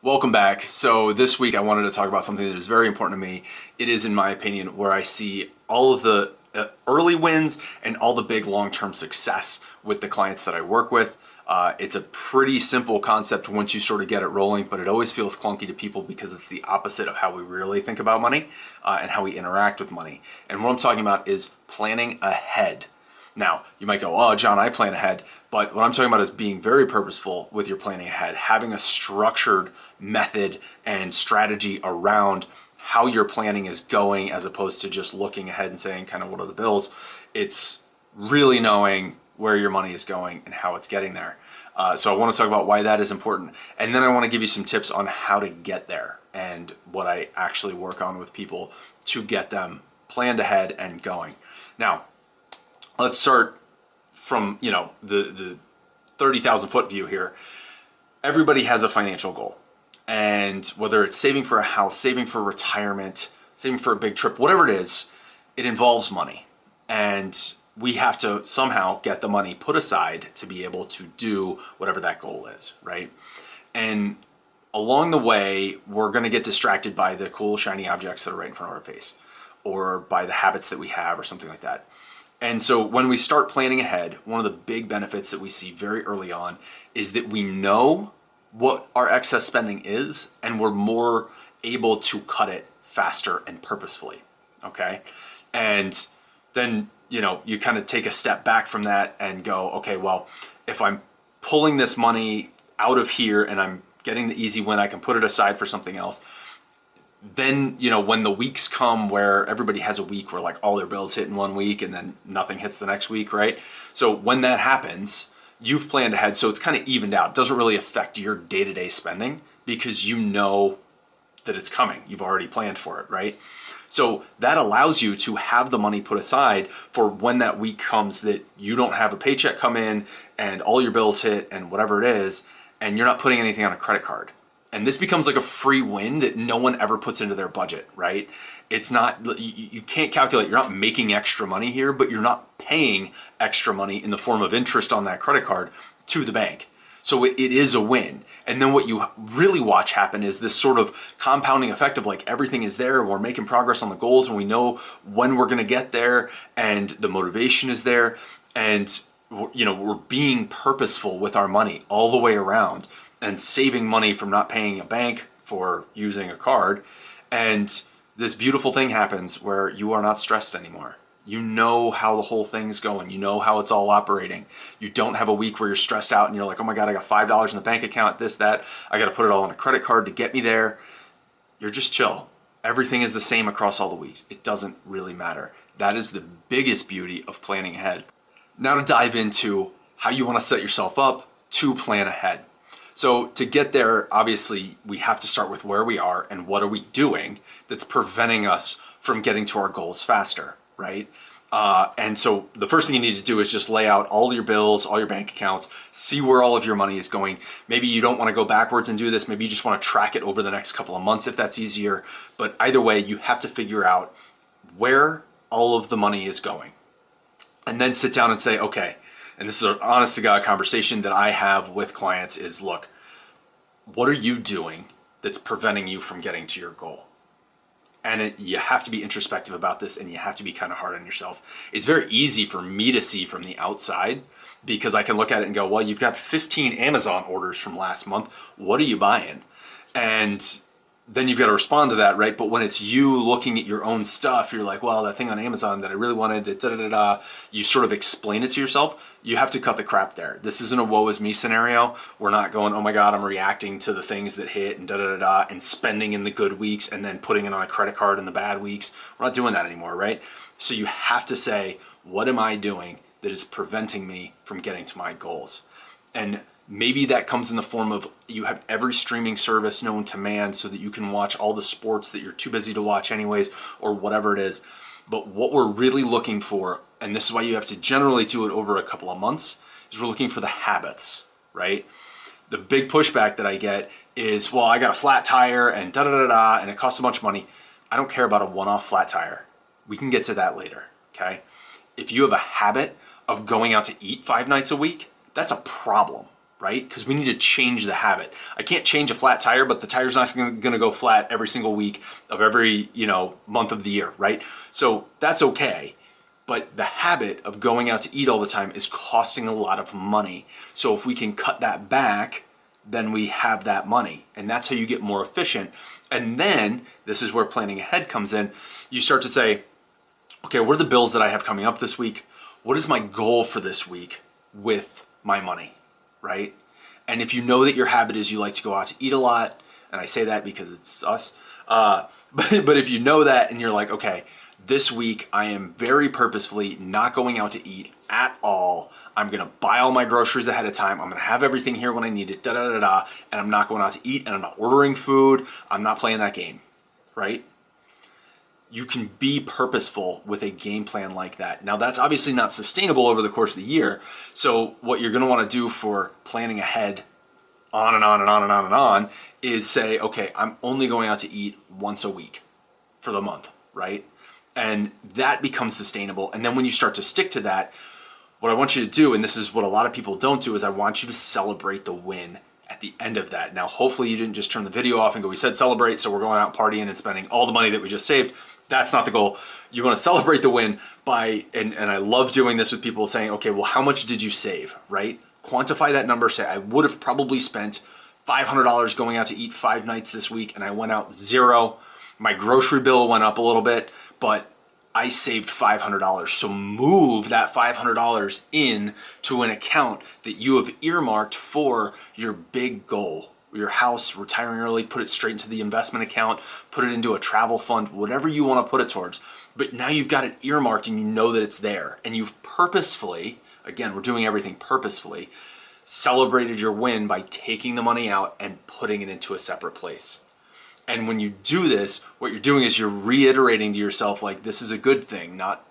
Welcome back. So this week I wanted to talk about something that is very important to me. It is, in my opinion, where I see all of the early wins and all the big long-term success with the clients that I work with. It's a pretty simple concept once you sort of get it rolling, but it always feels clunky to people because it's the opposite of how we really think about money and how we interact with money. And what I'm talking about is planning ahead. Now, you might go, oh, John, I plan ahead. But what I'm talking about is being very purposeful with your planning ahead, having a structured method and strategy around how your planning is going as opposed to just looking ahead and saying kind of what are the bills. It's really knowing where your money is going and how it's getting there. So I want to talk about why that is important. And then I want to give you some tips on how to get there and what I actually work on with people to get them planned ahead and going. Now, let's start from, the 30,000 foot view here. Everybody has a financial goal. And whether it's saving for a house, saving for retirement, saving for a big trip, whatever it is, it involves money. And we have to somehow get the money put aside to be able to do whatever that goal is, right? And along the way, we're going to get distracted by the cool, shiny objects that are right in front of our face, or by the habits that we have, or something like that. And so when we start planning ahead, one of the big benefits that we see very early on is that we know what our excess spending is, and we're more able to cut it faster and purposefully, okay? And then, you kind of take a step back from that and go, okay, well, if I'm pulling this money out of here and I'm getting the easy win, I can put it aside for something else. Then, when the weeks come where everybody has a week where like all their bills hit in one week and then nothing hits the next week, right? So when that happens, you've planned ahead, so it's kind of evened out. It doesn't really affect your day-to-day spending because you know that it's coming. You've already planned for it, right? So that allows you to have the money put aside for when that week comes that you don't have a paycheck come in and all your bills hit and whatever it is, and you're not putting anything on a credit card. And this becomes like a free win that no one ever puts into their budget, right? It's not, you can't calculate, you're not making extra money here, but you're not paying extra money in the form of interest on that credit card to the bank. So it is a win. And then what you really watch happen is this sort of compounding effect of like everything is there, and we're making progress on the goals, and we know when we're gonna get there, and the motivation is there, and we're being purposeful with our money all the way around and saving money from not paying a bank for using a card. And this beautiful thing happens where you are not stressed anymore. You know how the whole thing's going. You know how it's all operating. You don't have a week where you're stressed out and you're like, oh my God, I got $5 in the bank account, this, that. I got to put it all on a credit card to get me there. You're just chill. Everything is the same across all the weeks. It doesn't really matter. That is the biggest beauty of planning ahead. Now to dive into how you want to set yourself up to plan ahead. So to get there, obviously, we have to start with where we are and what are we doing that's preventing us from getting to our goals faster, right? And so the first thing you need to do is just lay out all your bills, all your bank accounts, see where all of your money is going. Maybe you don't want to go backwards and do this. Maybe you just want to track it over the next couple of months if that's easier. But either way, you have to figure out where all of the money is going. And then sit down and say, okay, and this is an honest to God conversation that I have with clients is, look, what are you doing that's preventing you from getting to your goal? And you have to be introspective about this, and you have to be kind of hard on yourself. It's very easy for me to see from the outside because I can look at it and go, well, you've got 15 Amazon orders from last month. What are you buying? And then you've got to respond to that, right? But when it's you looking at your own stuff, you're like, well, that thing on Amazon that I really wanted, that da-da-da-da, you sort of explain it to yourself. You have to cut the crap there. This isn't a woe is me scenario. We're not going, oh my God, I'm reacting to the things that hit and da-da-da-da and spending in the good weeks and then putting it on a credit card in the bad weeks. We're not doing that anymore, right? So you have to say, what am I doing that is preventing me from getting to my goals? And maybe that comes in the form of you have every streaming service known to man so that you can watch all the sports that you're too busy to watch anyways, or whatever it is. But what we're really looking for, and this is why you have to generally do it over a couple of months, is we're looking for the habits, right? The big pushback that I get is, well, I got a flat tire and da-da-da-da, and it costs a bunch of money. I don't care about a one-off flat tire. We can get to that later, okay? If you have a habit of going out to eat 5 nights a week, that's a problem. right? Because we need to change the habit. I can't change a flat tire, but the tire's not going to go flat every single week of every, month of the year, right? So that's okay. But the habit of going out to eat all the time is costing a lot of money. So if we can cut that back, then we have that money. And that's how you get more efficient. And then, this is where planning ahead comes in. You start to say, okay, what are the bills that I have coming up this week? What is my goal for this week with my money, right? And if you know that your habit is you like to go out to eat a lot, and I say that because it's us, but if you know that and you're like, okay, this week I am very purposefully not going out to eat at all. I'm gonna buy all my groceries ahead of time. I'm gonna have everything here when I need it, and I'm not going out to eat, and I'm not ordering food. I'm not playing that game, right? You can be purposeful with a game plan like that. Now, that's obviously not sustainable over the course of the year. So what you're gonna wanna do for planning ahead on and on and on and on and on is say, okay, I'm only going out to eat once a week for the month, right? And that becomes sustainable. And then when you start to stick to that, what I want you to do, and this is what a lot of people don't do, is I want you to celebrate the win at the end of that. Now, hopefully you didn't just turn the video off and go, we said celebrate, so we're going out partying and spending all the money that we just saved. That's not the goal. You want to celebrate the win by, and I love doing this with people saying, okay, well, how much did you save, right? Quantify that number. Say, I would have probably spent $500 going out to eat 5 nights this week, and I went out 0. My grocery bill went up a little bit, but I saved $500. So move that $500 in to an account that you have earmarked for your big goal. Your house, retiring early, put it straight into the investment account, put it into a travel fund, whatever you want to put it towards. But now you've got it earmarked and you know that it's there. And you've purposefully, again, we're doing everything purposefully, celebrated your win by taking the money out and putting it into a separate place. And when you do this, what you're doing is you're reiterating to yourself, like, this is a good thing, not,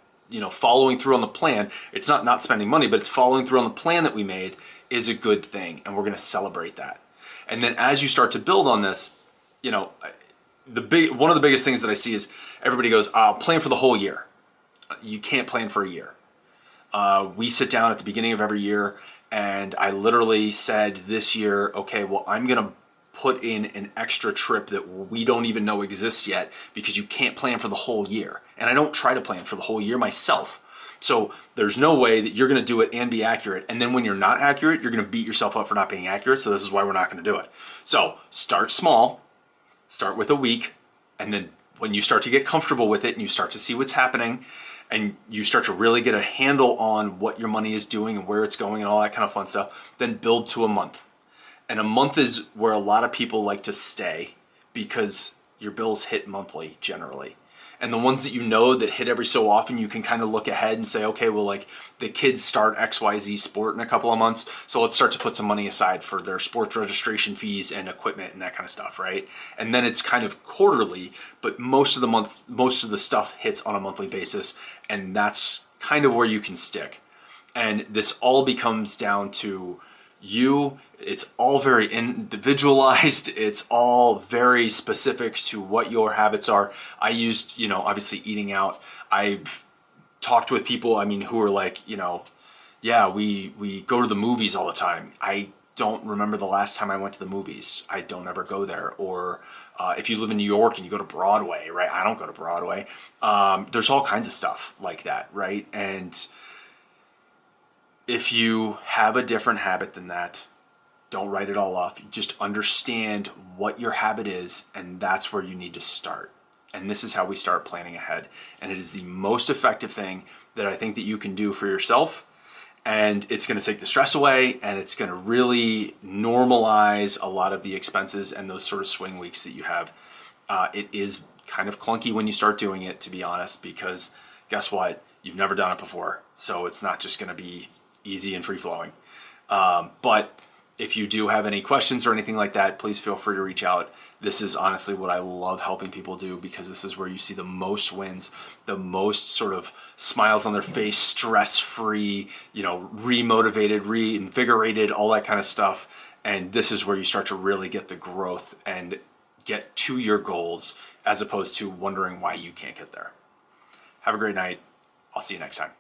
following through on the plan. It's not spending money, but it's following through on the plan that we made is a good thing. And we're going to celebrate that. And then as you start to build on this, one of the biggest things that I see is everybody goes, I'll plan for the whole year. You can't plan for a year. We sit down at the beginning of every year and I literally said this year, okay, well, I'm going to put in an extra trip that we don't even know exists yet because you can't plan for the whole year. And I don't try to plan for the whole year myself. So there's no way that you're going to do it and be accurate. And then when you're not accurate, you're going to beat yourself up for not being accurate. So this is why we're not going to do it. So start small, start with a week. And then when you start to get comfortable with it and you start to see what's happening and you start to really get a handle on what your money is doing and where it's going and all that kind of fun stuff, then build to a month. And a month is where a lot of people like to stay because your bills hit monthly generally. And the ones that you know that hit every so often, you can kind of look ahead and say, okay, well, like the kids start XYZ sport in a couple of months. So let's start to put some money aside for their sports registration fees and equipment and that kind of stuff, right? And then it's kind of quarterly, but most of the stuff hits on a monthly basis. And that's kind of where you can stick. And this all becomes down to you. It's all very individualized. It's all very specific to what your habits are. I used, obviously eating out. I've talked with people, who are like, yeah, we go to the movies all the time. I don't remember the last time I went to the movies. I don't ever go there. Or if you live in New York and you go to Broadway, right? I don't go to Broadway. There's all kinds of stuff like that, right? And if you have a different habit than that, don't write it all off. Just understand what your habit is, and that's where you need to start. And this is how we start planning ahead. And it is the most effective thing that I think that you can do for yourself. And it's going to take the stress away, and it's going to really normalize a lot of the expenses and those sort of swing weeks that you have. It is kind of clunky when you start doing it, to be honest, because guess what? You've never done it before. So it's not just going to be easy and free-flowing. But if you do have any questions or anything like that, please feel free to reach out. This is honestly what I love helping people do, because this is where you see the most wins, the most sort of smiles on their face, stress-free, remotivated, reinvigorated, all that kind of stuff. And this is where you start to really get the growth and get to your goals, as opposed to wondering why you can't get there. Have a great night. I'll see you next time.